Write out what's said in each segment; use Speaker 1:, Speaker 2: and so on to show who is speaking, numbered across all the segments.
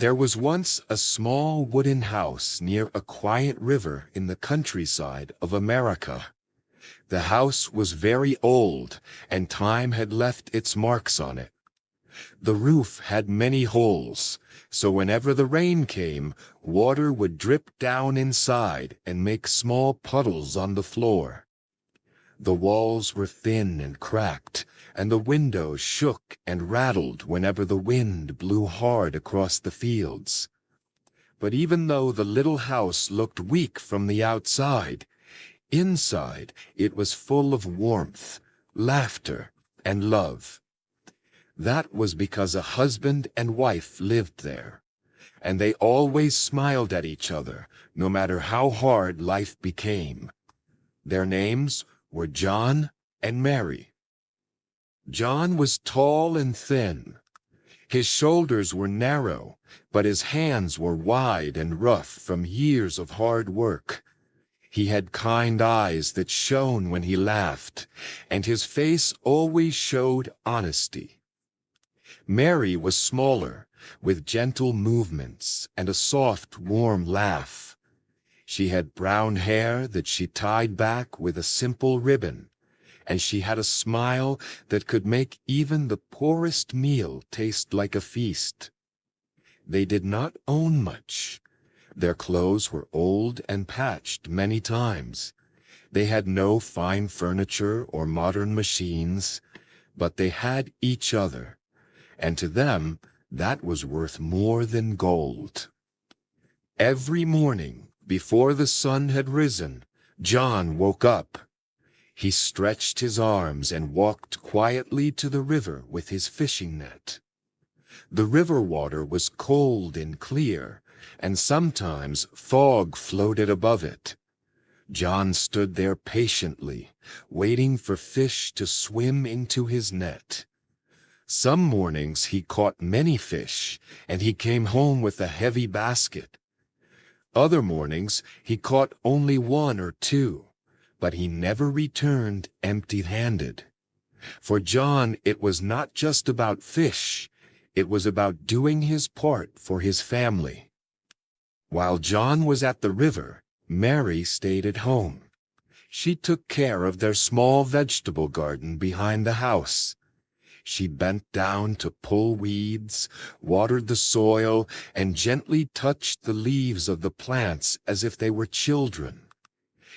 Speaker 1: There was once a small wooden house near a quiet river in the countryside of America. The house was very old, and time had left its marks on it. The roof had many holes, so whenever the rain came, water would drip down inside and make small puddles on the floor. The walls were thin and cracked, and the windows shook and rattled whenever the wind blew hard across the fields. But even though the little house looked weak from the outside, inside it was full of warmth, laughter, and love. That was because a husband and wife lived there, and they always smiled at each other, no matter how hard life became. Their names were John and Mary. John was tall and thin. His shoulders were narrow, but his hands were wide and rough from years of hard work. He had kind eyes that shone when he laughed, and his face always showed honesty. Mary was smaller, with gentle movements and a soft, warm laugh. She had brown hair that she tied back with a simple ribbon, and she had a smile that could make even the poorest meal taste like a feast. They did not own much. Their clothes were old and patched many times. They had no fine furniture or modern machines, but they had each other, and to them that was worth more than gold. Every morning, before the sun had risen, John woke up. He stretched his arms and walked quietly to the river with his fishing net. The river water was cold and clear, and sometimes fog floated above it. John stood there patiently, waiting for fish to swim into his net. Some mornings he caught many fish, and he came home with a heavy basket. Other mornings he caught only one or two, but he never returned empty-handed. For John, it was not just about fish, it was about doing his part for his family. While John was at the river, Mary stayed at home. She took care of their small vegetable garden behind the house. She bent down to pull weeds, watered the soil, and gently touched the leaves of the plants as if they were children.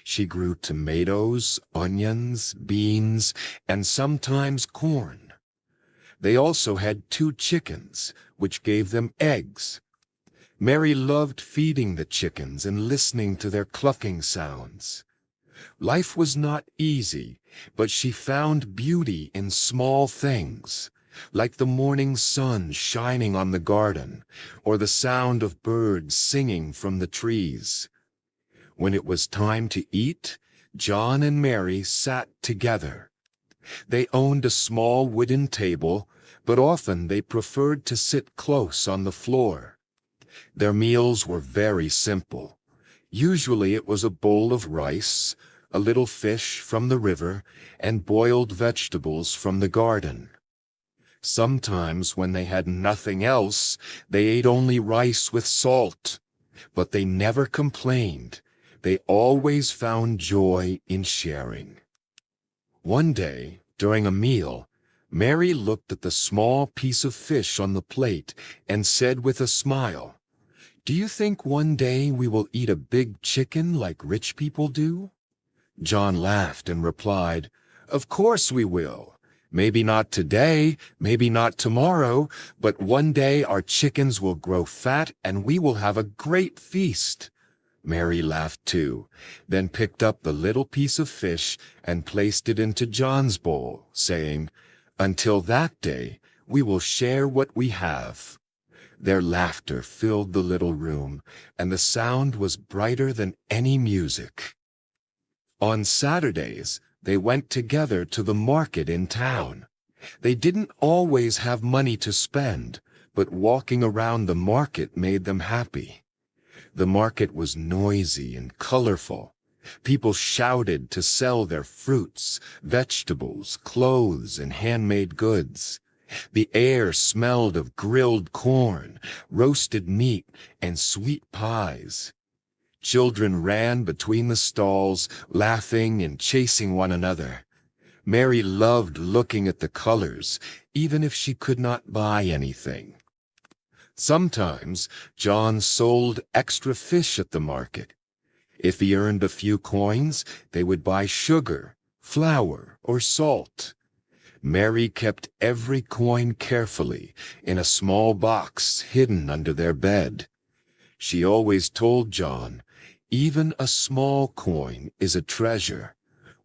Speaker 1: She grew tomatoes, onions, beans, and sometimes corn. They also had 2 chickens, which gave them eggs. Mary loved feeding the chickens and listening to their clucking sounds. Life was not easy, but she found beauty in small things, like the morning sun shining on the garden, or the sound of birds singing from the trees. When it was time to eat, John and Mary sat together. They owned a small wooden table, but often they preferred to sit close on the floor. Their meals were very simple. Usually it was a bowl of rice, a little fish from the river, and boiled vegetables from the garden. Sometimes, when they had nothing else, they ate only rice with salt. But they never complained. They always found joy in sharing. One day, during a meal, Mary looked at the small piece of fish on the plate and said with a smile, "Do you think one day we will eat a big chicken like rich people do?" John laughed and replied, "Of course we will. Maybe not today, maybe not tomorrow, but one day our chickens will grow fat and we will have a great feast." Mary laughed too, then picked up the little piece of fish and placed it into John's bowl, saying, "Until that day, we will share what we have." Their laughter filled the little room, and the sound was brighter than any music. On Saturdays, they went together to the market in town. They didn't always have money to spend, but walking around the market made them happy. The market was noisy and colorful. People shouted to sell their fruits, vegetables, clothes, and handmade goods. The air smelled of grilled corn, roasted meat, and sweet pies. Children ran between the stalls, laughing and chasing one another. Mary loved looking at the colors, even if she could not buy anything. Sometimes John sold extra fish at the market. If he earned a few coins, they would buy sugar, flour, or salt. Mary kept every coin carefully in a small box hidden under their bed. She always told John, "Even a small coin is a treasure.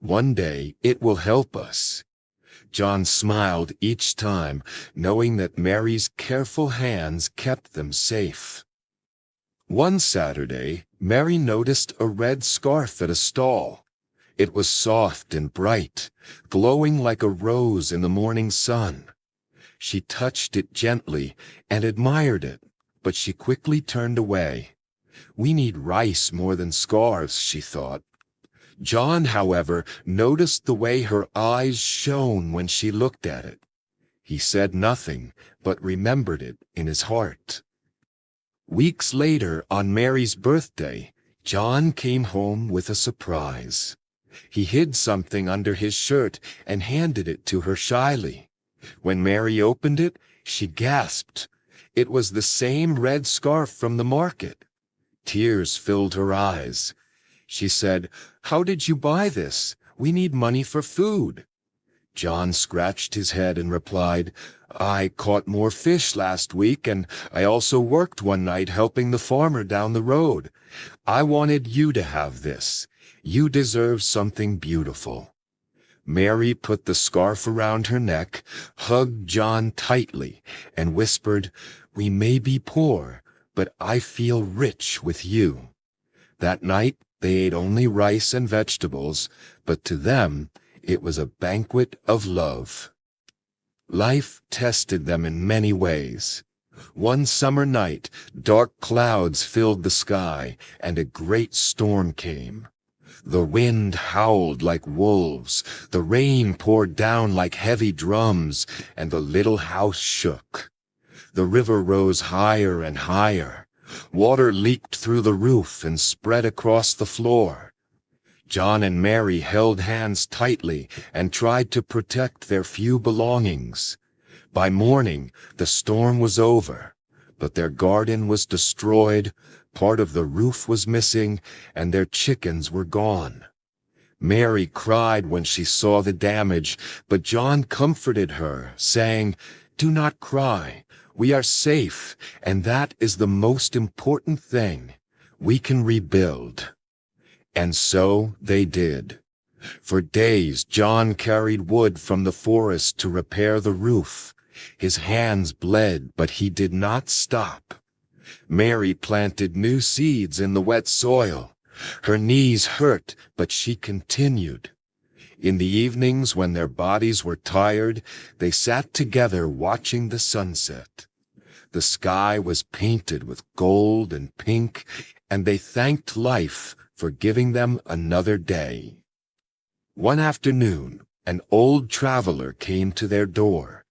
Speaker 1: One day it will help us." John smiled each time, knowing that Mary's careful hands kept them safe. One Saturday, Mary noticed a red scarf at a stall. It was soft and bright, glowing like a rose in the morning sun. She touched it gently and admired it, but she quickly turned away. "We need rice more than scarves," she thought. John, however, noticed the way her eyes shone when she looked at it. He said nothing, but remembered it in his heart. Weeks later, on Mary's birthday, John came home with a surprise. He hid something under his shirt and handed it to her shyly. When Mary opened it, she gasped. It was the same red scarf from the market. Tears filled her eyes. She said, "How did you buy this? We need money for food." John scratched his head and replied, "I caught more fish last week, and I also worked one night helping the farmer down the road. I wanted you to have this. You deserve something beautiful." Mary put the scarf around her neck, hugged John tightly, and whispered, "We may be poor, but I feel rich with you." That night they ate only rice and vegetables, but to them it was a banquet of love. Life tested them in many ways. One summer night, dark clouds filled the sky, and a great storm came. The wind howled like wolves, the rain poured down like heavy drums, and the little house shook. The river rose higher and higher. Water leaked through the roof and spread across the floor. John and Mary held hands tightly and tried to protect their few belongings. By morning, the storm was over, but their garden was destroyed, part of the roof was missing, and their chickens were gone. Mary cried when she saw the damage, but John comforted her, saying, "Do not cry. We are safe, and that is the most important thing. We can rebuild." And so they did. For days, John carried wood from the forest to repair the roof. His hands bled, but he did not stop. Mary planted new seeds in the wet soil. Her knees hurt, but she continued. In the evenings, when their bodies were tired, they sat together watching the sunset. The sky was painted with gold and pink, and they thanked life for giving them another day. One afternoon, an old traveler came to their door.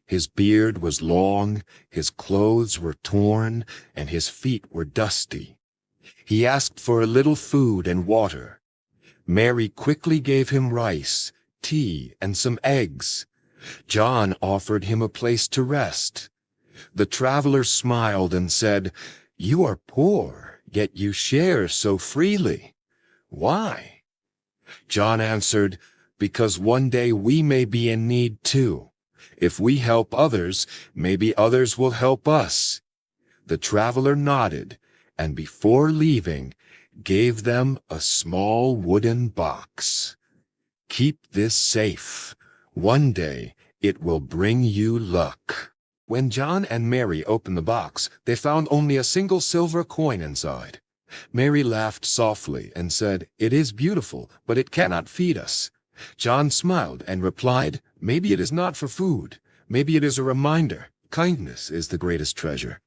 Speaker 1: His beard was long, his clothes were torn, and his feet were dusty. He asked for a little food and water. Mary quickly gave him rice, tea, and some eggs. John offered him a place to rest. The traveler smiled and said, "You are poor, yet you share so freely. Why?" John answered, "Because one day we may be in need too. If we help others, maybe others will help us." The traveler nodded, and before leaving, gave them a small wooden box. "Keep this safe. One day it will bring you luck." When John and Mary opened the box, they found only a single silver coin inside. Mary laughed softly and said, "It is beautiful, but it cannot feed us." John smiled and replied, "Maybe it is not for food. Maybe it is a reminder. Kindness is the greatest treasure."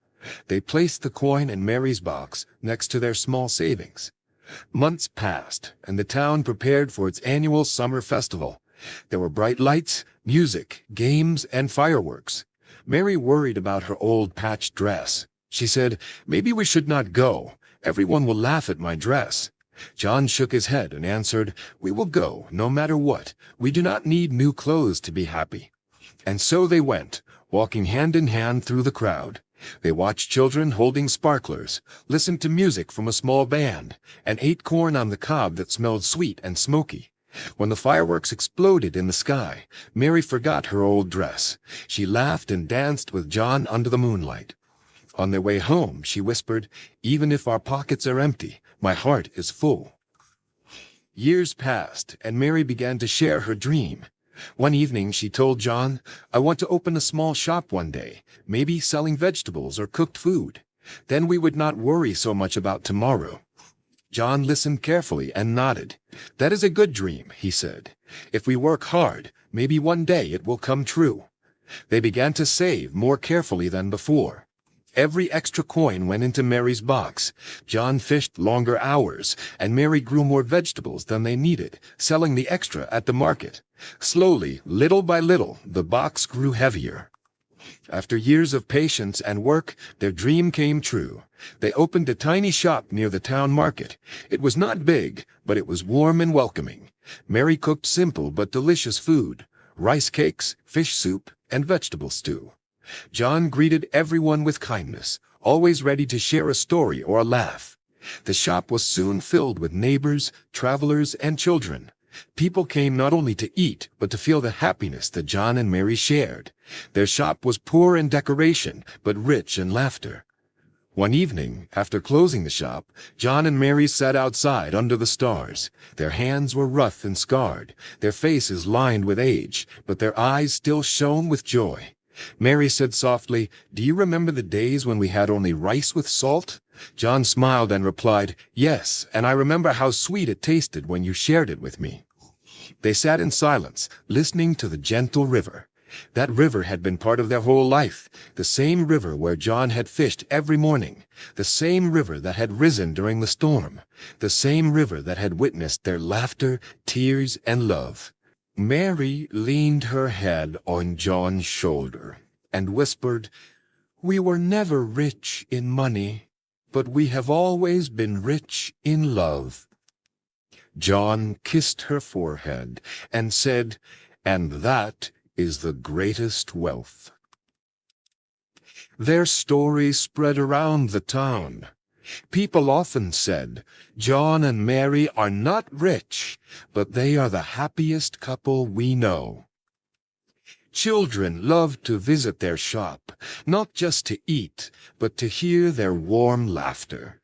Speaker 1: They placed the coin in Mary's box next to their small savings. Months passed, and the town prepared for its annual summer festival. There were bright lights, music, games, and fireworks. Mary worried about her old patched dress. She said, "Maybe we should not go. Everyone will laugh at my dress." John shook his head and answered, "We will go, no matter what. We do not need new clothes to be happy." And so they went, walking hand in hand through the crowd. They watched children holding sparklers, listened to music from a small band, and ate corn on the cob that smelled sweet and smoky. When the fireworks exploded in the sky, Mary forgot her old dress. She laughed and danced with John under the moonlight. On their way home, she whispered, "Even if our pockets are empty, my heart is full." Years passed, and Mary began to share her dream. One evening she told John, "I want to open a small shop one day, maybe selling vegetables or cooked food. Then we would not worry so much about tomorrow." John listened carefully and nodded. "That is a good dream," he said. "If we work hard, maybe one day it will come true." They began to save more carefully than before. Every extra coin went into Mary's box. John fished longer hours, and Mary grew more vegetables than they needed, selling the extra at the market. Slowly, little by little, the box grew heavier. After years of patience and work, their dream came true. They opened a tiny shop near the town market. It was not big, but it was warm and welcoming. Mary cooked simple but delicious food: rice cakes, fish soup, and vegetable stew. John greeted everyone with kindness, always ready to share a story or a laugh. The shop was soon filled with neighbors, travelers, and children. People came not only to eat, but to feel the happiness that John and Mary shared. Their shop was poor in decoration, but rich in laughter. One evening, after closing the shop, John and Mary sat outside under the stars. Their hands were rough and scarred, their faces lined with age, but their eyes still shone with joy. Mary said softly, "Do you remember the days when we had only rice with salt?" John smiled and replied, "Yes, and I remember how sweet it tasted when you shared it with me." They sat in silence, listening to the gentle river. That river had been part of their whole life, the same river where John had fished every morning, the same river that had risen during the storm, the same river that had witnessed their laughter, tears, and love. Mary leaned her head on John's shoulder and whispered, "We were never rich in money, but we have always been rich in love." John kissed her forehead and said, "And that is the greatest wealth." Their story spread around the town. People often said, "John and Mary are not rich, but they are the happiest couple we know." Children loved to visit their shop, not just to eat, but to hear their warm laughter.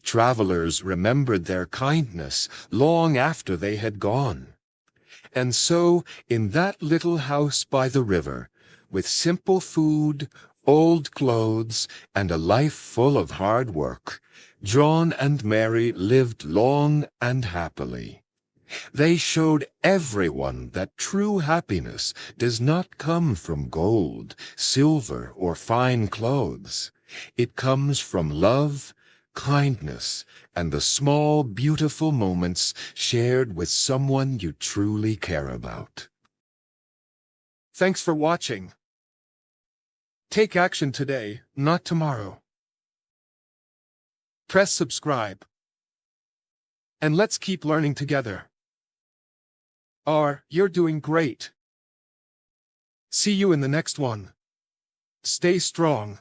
Speaker 1: Travelers remembered their kindness long after they had gone. And so, in that little house by the river, with simple food, old clothes, and a life full of hard work, John and Mary lived long and happily. They showed everyone that true happiness does not come from gold, silver, or fine clothes. It comes from love, kindness, and the small, beautiful moments shared with someone you truly care about. Thanks for watching. Take action today, not tomorrow. Press subscribe. And let's keep learning together. You're doing great. See you in the next one. Stay strong.